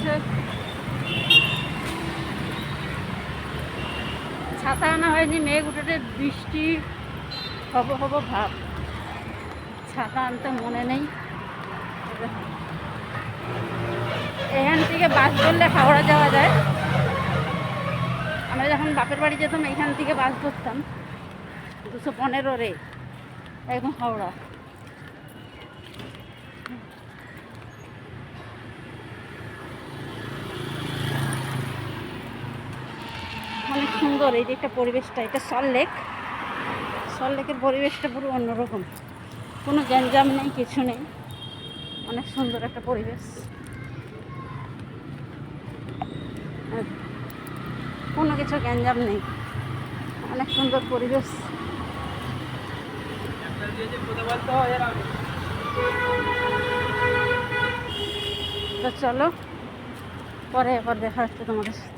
হচ্ছে। ছাতা আনা হয়নি, মেঘ উঠেছে, বৃষ্টি হব হব ভাব। ছাতা আনতে মনে নেই। এখান থেকে বাস ধরলে হাওড়া যাওয়া যায়। আমরা যখন বাপের বাড়ি যেতাম এখান থেকে বাস ধরতাম 215 রে একদম হাওড়া। অনেক সুন্দর এই যে একটা পরিবেশটা, এটা সল্টলেক। সল্টলেকের পরিবেশটা পুরো অন্যরকম, কোনো গ্যাঞ্জাম নেই, কিছু নেই, অনেক সুন্দর একটা পরিবেশ, কোনো কিছু গ্যাঞ্জাম নেই, অনেক সুন্দর পরিবেশ। তো চলো পরে আবার দেখা হচ্ছে তোমাদের সাথে।